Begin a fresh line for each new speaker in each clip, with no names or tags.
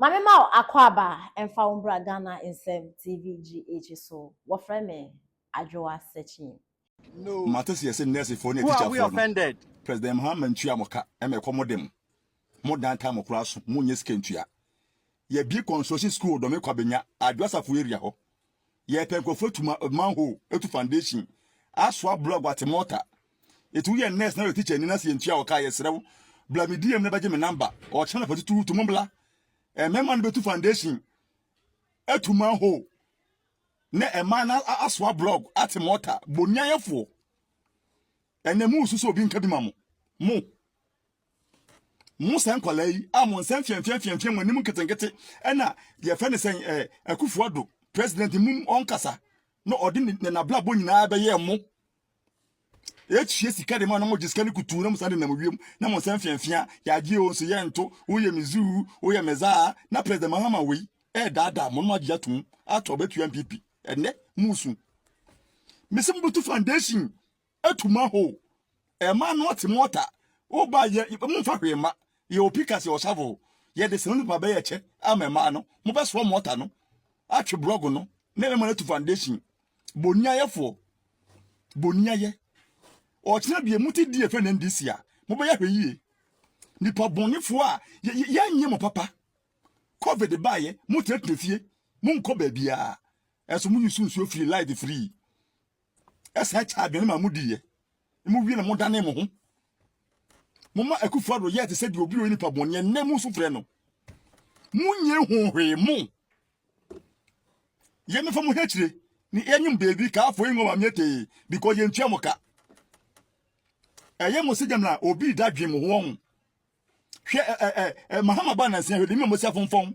Mame ma akwaba emfa umbra Ghana insem TVGH so what friend me adwoa searching.
No.
Matters yes nurse for
Who are we offended?
President Muhammad Chiamoka emekomodem. More than time across Munyes Kentua. Ye be construction school do me kwabenya adwasa fo area ho. Ye penkofo tuma manho etu foundation. Aswa blog what mortar. It we nurse na teacher ni na se ntua oka yesrew. Bla me DM na baje me number. O chana 42 to mombla. Memman betu foundation. Etu manho. Ne emana aswa blog at mortar. Bonyayefo. Ene mu suso obi nka bi mamo. Mu san kwalai amon san fian manim ketenkete ena ye fe ne sen Akufo-Addo president mum onkasa no odi ne na bla bo nyina be ye mo e chie sika de ma no mo jiska ne kutu na musa de na wiem na mo san fian ya gie o so ye nto wo ye mizu wo ye meza na president Mahama we dada mo no agya tum ato betu MPP ene musu mesim butu foundation atuma ho ma no timota o ba ye mo fa hwema ye opikas ye osavo ye de senu pa be ye che amema no mo be so mota no atwe blog no na me manatu foundation boniayefo boniaye o kina bie muti die fe na ndisi a mo be ye hweye nipa bonifo a ye nye mo papa covid ba ye mo tetefie mo nko ba bia eso mo yusu nso free light free esa cha adwene ma mo die mo wi na mo dane mo ho Mama Akufo-Addo yet said you be nipa bonye nemu so frɛ no. Munye hohwe mu. Ye me fa mo hekire ni enyim baby ka afo yin wa miete because ye ntua moka. Eye mo se jamna obi dadwe mo ho. Hwe Mahama ba na se hwe mi mo se fonfon.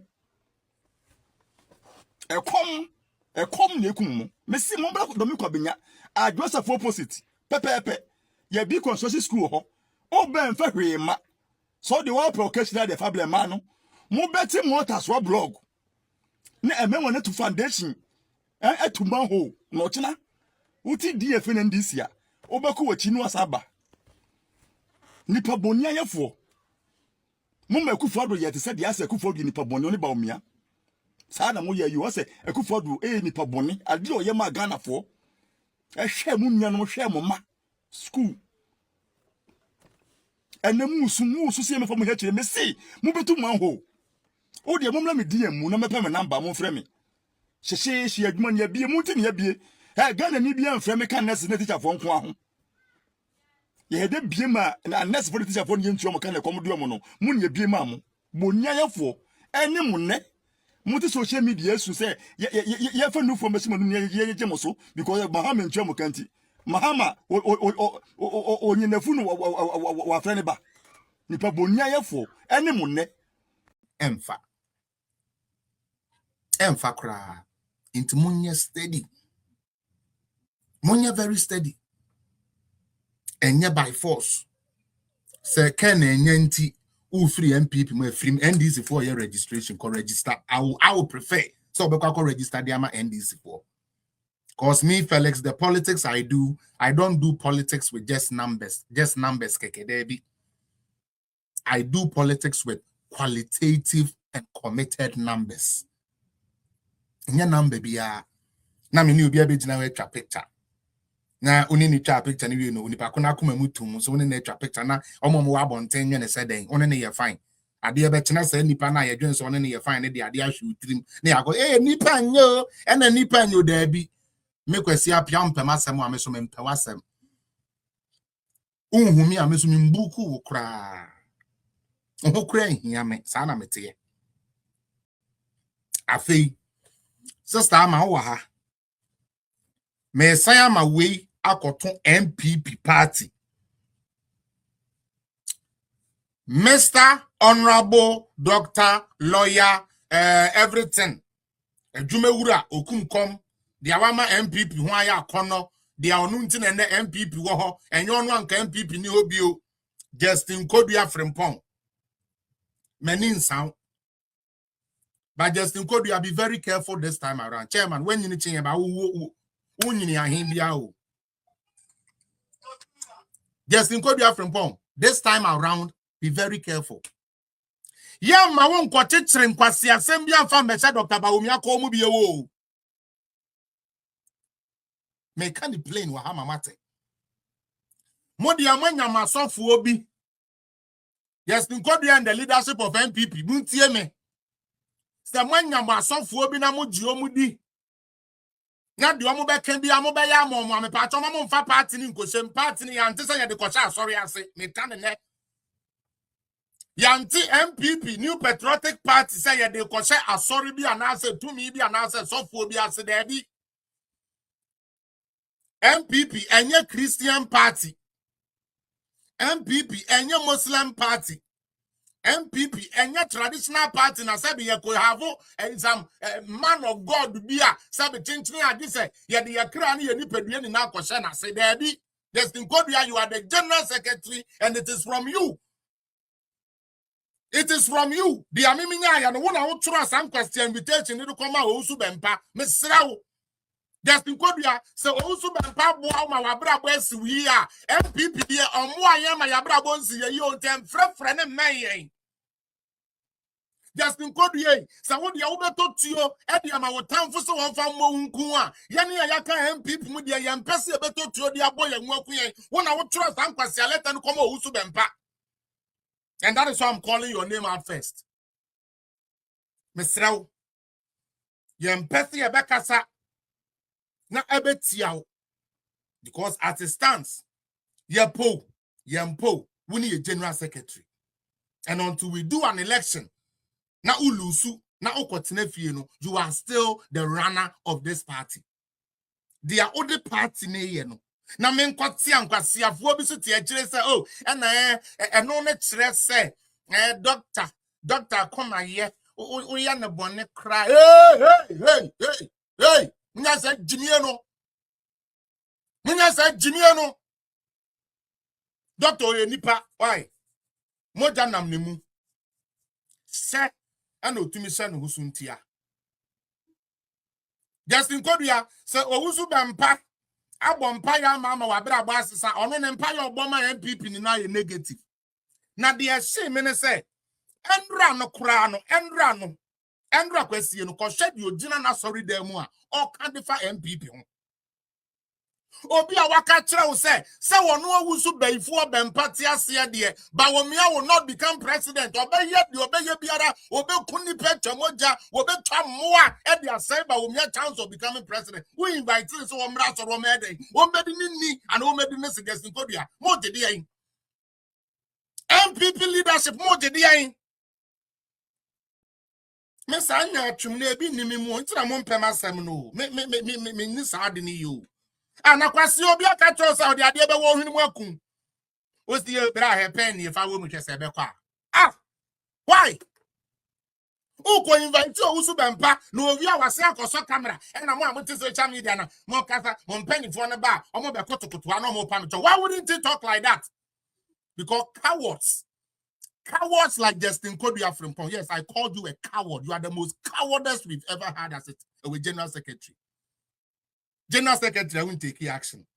Ekom na ekum mo. Me si mo bra do me kwa benya. Adwosa for opposite. Pepepe. Ye bi construction school ho. O ben fa hwema so the one procreation the fable man no mo beti mortar so blog na emenwa na to foundation etu manho no china uti df na ndisi a obeko wachi no asaba nipa boni ayefo mo ma Akufo-Addo yete se de ase Akufo-Addo nipa boni oni ba omia sa na mo ye yi wo se Akufo-Addo nipa boni ade o ye ma Ghana fo hwe mu nua no hwe mo ma school ene musu se me fa mo hekire me si mo betu manho o de mo mla me DM mu na me pa me number mo frɛ me hyehye adwuma ne abie mu ntini abie Ghana ni bia mfrɛ me kan nurse na teacher fo nko aho ye de bie ma na nurse for teacher fo ne ntuo mo kan na komodo mo no mo ne bie ma mo bonyayefo ene mo ne mo te social media su se ye fa nu for me sima nu ye je mo so because Mahama ntuo mo kan ti Mahama o nyinafu no wa frɛ ne ba nipa bonyayefo ene mo ne
emfa kra into munye steady munye very steady enye by force se ken enye nti u free MPP mo free NDC for your registration ko register I will prefer so be kwa register the ama NDC for because me Felix the politics I don't do politics with just numbers keke debi I do politics with qualitative and committed numbers. Nya number bia na me ni obi abegina we twa picture. Na oni ni twa picture ni we no oni pa kona akoma mutum so oni na twa picture na omo mo wa bonten nye ne seden oni ne ye fine. Ade e be tena sa nipa na ye dwen so oni ne ye fine ne de ade ahwe utrim. Na yago nipa nyo ena nipa nyo da bi. Me kwesi apia mpem asem a me so me mpem asem. Unhumi a me so me mbuku wo kra. Ohokura hia me sa na mete afei sister ama wo ha me san ama we akoto MPP party Mr. Honorable Dr. Lawyer everything Jumewura Okumkom the awama MPP ho aya akono the onu nti na MPP wo ho enyo onu anka MPP ni obio Justin Kodua Frimpong Menin sound. But Justin Kodua, be very careful this time around. Chairman, when you need to about Justin Kodua Frimpong, this time around, be very careful. Ya ma won ko chichire nkwasi asem bi amfa mecha Dr. Bawumia ko mu bi ewo. Me can the plane wa hama mate. Modi amanya masofu obi. Yes, Nkodua and the leadership of MPP. Muntie me. Se manya masofu obi na moji omudi. Na di omo be kan bi amo be ya amo me pa cho mo mfa party ni nkosem party ni ante se ye de kwasha sorry ase. Me kan ne. Yanti MPP New Patriotic Party say ye de kwasha asori bi anase tumi bi anase sofu obi ase de bi. MPP enye Christian Party. MPP enye Muslim Party. MPP enye traditional party na sabi ye ko have some man of God bia sabi chinchini adi say ye de ye kra na ye nipadua ni na akoshe na say there be. Destin Kodua, you are the general secretary and it is from you. It is from you. The amiminya ya no wona wo tro some question invitation ni come ma wo su bempa. Mesra wo. Destin Kodua say wo su bempa boa ma wabra bo asiwi a MPP ye omo aye ma yabra bo nsi ye o tem frefre ne men. Justin Kodua say wo de wo beto tuo e de ma wo tamfo so won fa mo nku a ye ne ya ka MPP mu de ye mpese e beto tuo de aboye nwaku ye wona wo tro some question letter no come wo su bempa. And that is why I'm calling your name out first. Mesrao. Yempathy ebekasa na ebetiao. Because as it stands, yempo, we need a general secretary. And until we do an election, na ulusu, na okotinefie, you are still the runner of this party. They are other party ne no. Na men kwati ankwasi afuo bi so tie kire se oh na no ne kire se doctor koma ye o ya ne bone kra hey munya se jimie no doctor ye nipa why moja nam ne mu se ana otumi se no husuntia Justin Kodua se owusu bempa abompa ya mama wabra bo asesa ono ne mpa ya oboma MPP ni na ye negative na de she me ne say endra no kura no endra kwasie no ko hwede ogina na sorry dem mu a o ka defa MPP ho obi a waka kire wo say wono awusu baifu obempa ti ase de Bawumia will not become president obeye biara obekuni pecha moja obetwa moa e de asai Bawumia chance of becoming president we invite so omra so romede omedi ni and omedi ne Justin Kodua mo de yin MPP leadership mo de yin me sa anya atwum na ebi nimi mu ntira mo mpem asem no me ni sa de ni yo anakwasi obi aka tro sa ode ade be wo hwenu akun osi bra he pen ye fa wo mu twese be kwa why uko invite owusu bempa na owi awase akoso camera e na mo amote social media na mo kasa mo mpanifo ne ba omo be kotokoto na mo pa no why wouldn't he talk like that? Because cowards like Justin Kodua Frimpong, yes, I called you a coward. You are the most cowardice we've ever had as a general secretary. General secretary won't take action.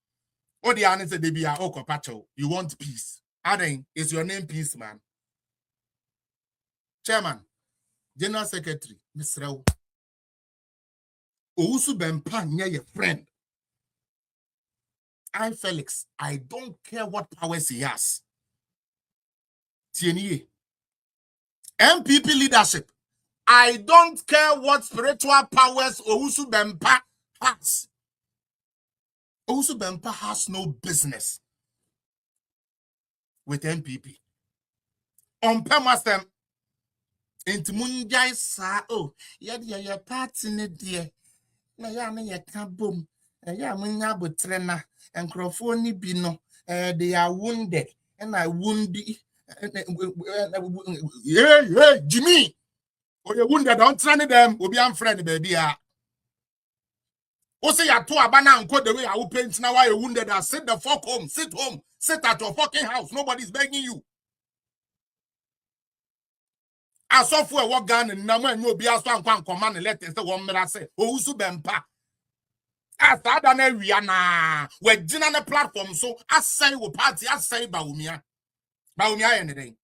Oh, the answer they be Pacho. You want peace. Aden, is your name peace, man? Chairman, general secretary, Mr. Rao. Owusu Bempa near your friend. Felix, I don't care what powers he has. TNE. MPP leadership. I don't care what spiritual powers Owusu Bempa has. Owusu Bempa has no business with MPP. On Pemastem, into Munjai sa ya party ne dear. Na ya kabum. Ya munya butrena and crofoni bino. They are wounded and I wound yeah, Jimmy. Or you wounded, don't train them, will be unfriendly, baby. Say you to abana and quote the way I will paint now. Why you wounded? Sit the fuck home, sit at your fucking house. Nobody's begging you. I saw for a walk gun and now when you be asked one command and let us the one minute say, Owusu Bempa. As I done Rihanna, we're on the platform, so I say we party, I say Bawumia anything.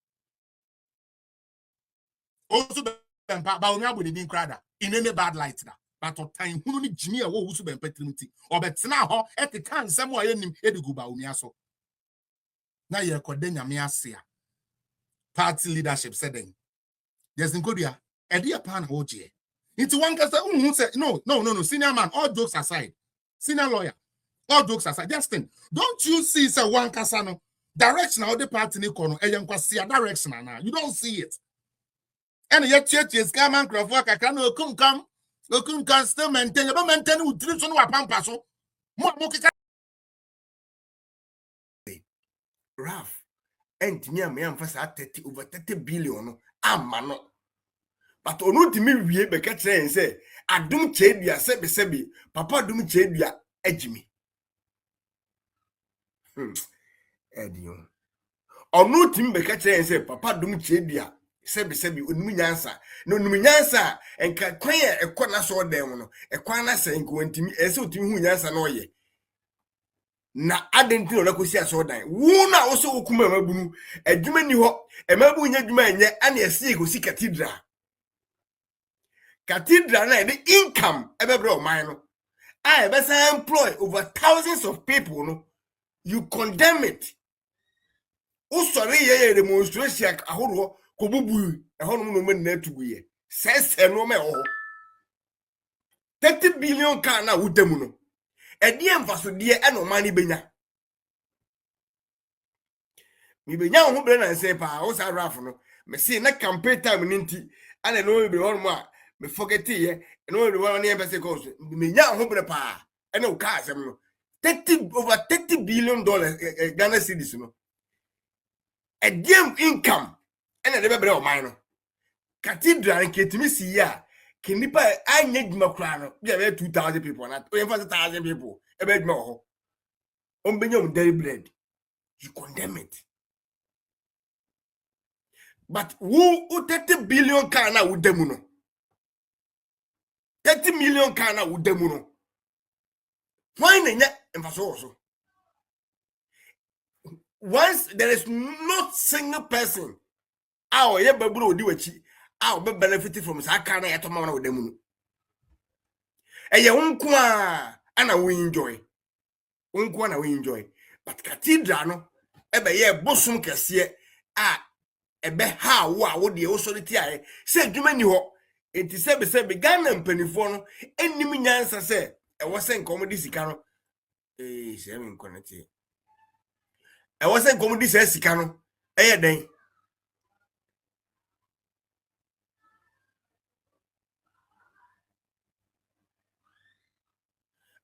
Also ba only abodi din krada in any bad light na. But o time hunu ni Jimmy a wo wusu ben patrimiti. Obetena ho e te kan nsem a yanim edigu ba omi aso. Na ye kode nyame ase a. Party leadership said then. There's Nkodia. Edia pan hoje. Into one case say no, senior man, all jokes aside. Senior lawyer. All jokes aside. Just think. Don't you see say one kasano direction how the party ni kono e yankwa see a direction na. You don't see it. And yet church is come and crofwa kakra no come can still maintain. But maintain with tradition wa pampa so. Mo kika
Raf and me am for 30 over 30 billion no. But onu timi wie be ka kire say adum chedua sebi papa adum chedua agimi edion onu timi be ka kire say papa adum chedua sebi onum nyansa no onum nyansa enka kwan e ekona so den no ekwan na se enko ntimi ese otimi hu nyansa na oye na adenti no kosi aso dan wo na wo so okuma mabunu adwuma ni ho emabu nya adwuma enye ana ese kosi cathedral na the income every man no I better employ over thousands of people no you condemn it usori ye demonstration ahoro kobubu ehonu no men na tuguye sese no me ho 30 billion ka na wudemu no edi emfaso de e no man benya mi benya ho bre na nse pa wo sa raf no me see na campaign time ninti ana no be hono a me forget ye no the one near person goes me nya ho bre pa e no ka asem no over 30 billion dollars Ghana cedis no a game income and the bre o man no cathedral nketimi si ya kenipa anya djuma kra no be 2000 people na o yem 1000 people e be djuma ho on benyom dairy bread you condemn it but who 30 billion ka na wudemu no 30 million kana wudemu no why nenya emfaso so once there is not single person aw ye baburo odi wachi aw be benefit from sa kana ye to ma na wudemu no eye wonko a ana we enjoy but cathedral no ebe ye bosom kese a ebe ha wo de wo so de ti aye se dwuma ni ho enti sebe Ghana mpanifo no enim nyansa se e wo se nkomodi sika no se me nkonete e wo se nkomodi se sika no eye den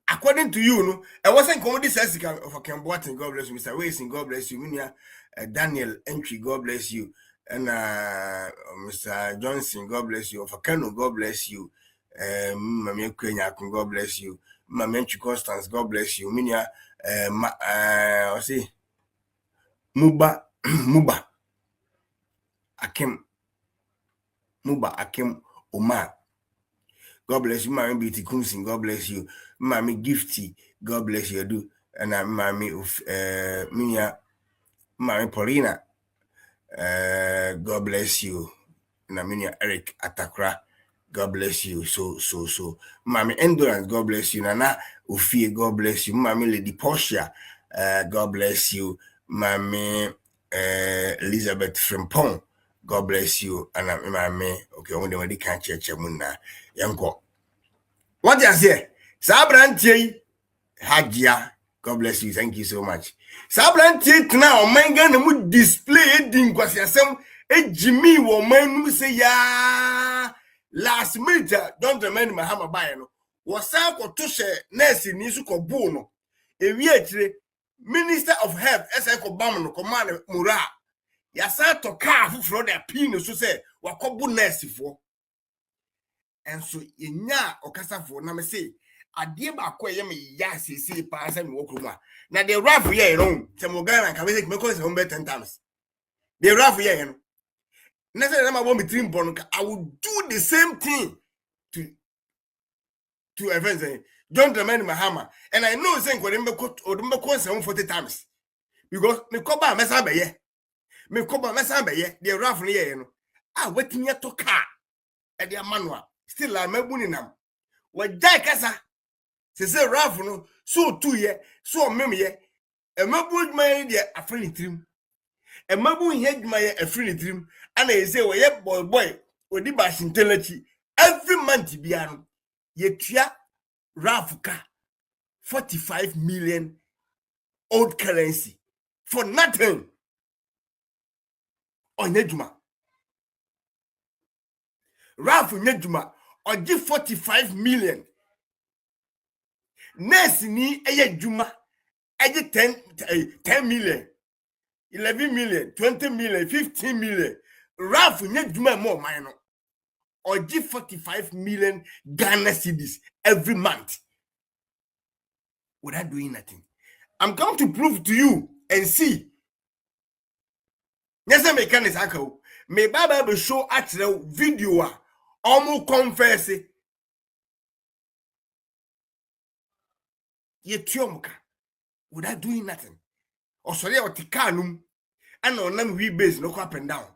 according to you no e wo se nkomodi se sika of Kemboatin, God bless you. Mr. Wason, God bless you. Minia Daniel Entry, God bless you. And Mr. Johnson, God bless you. Of Kano, God bless you. Mami Kwenya, God bless you. Mami Constance, God bless you. Minia I see Muba Akim Omar, God bless you. Mami Beauty Kumsin, God bless you. Mami Gifty, God bless you. Do and Mami Minia Mami Paulina, God bless you. Naminia Eric Atakra, God bless you. So Mami Endurance, God bless you. Nana Ufie, God bless you. Mami Lady Portia, God bless you. Mami Elizabeth Frimpong, God bless you. And Mami, okay, when they can't church muna yanko. What you say? Sabranti Hajia, God bless you. Thank you so much. Sabranti now, manga mu display din kwasiasem ejimi wo manu say ya last minute don't remind Mahama buy no. Wasa ko to she nurse ni su ko bu no. Ewi akire Minister of Health ese ko bam no command mura. Yasa to car fufro da pin so say wakobu nurse fo. And so enya okasafo na me say adie ba ko ye me ya sisi pa se me wokroma na the rough here no se mo Ghana ka me me ko se 10 times the rough here no na say na ma bo me trim bon I will do the same thing to events don't remind Mahama and I know say ko dem be ko se 40 times because me ko ba me san be ye the rough here no a watimi ato car e de manual still a mabuni nam wajai kasa se Ralph no so 2 ye so memye e mabu adwuma de afri trim e mabu hia adwuma ye afri trim ana ye say we ye boy odi ba shintelachi every month bia no ye tua Ralph ka 45 million old currency for nothing on adwuma. Ralph nyadwuma ogi 45 million nurse ni eye dwuma eye 10 million 11 million 20 million 15 million. Ralph nyadwuma more man no ogi 45 million Ghana cedis every month without doing nothing. I'm going to prove to you and see. Yes, I make an example. Me baba be show at the video almost confess ye tiomka without doing nothing. Or sorry, or tikanum and on them we base no up and down.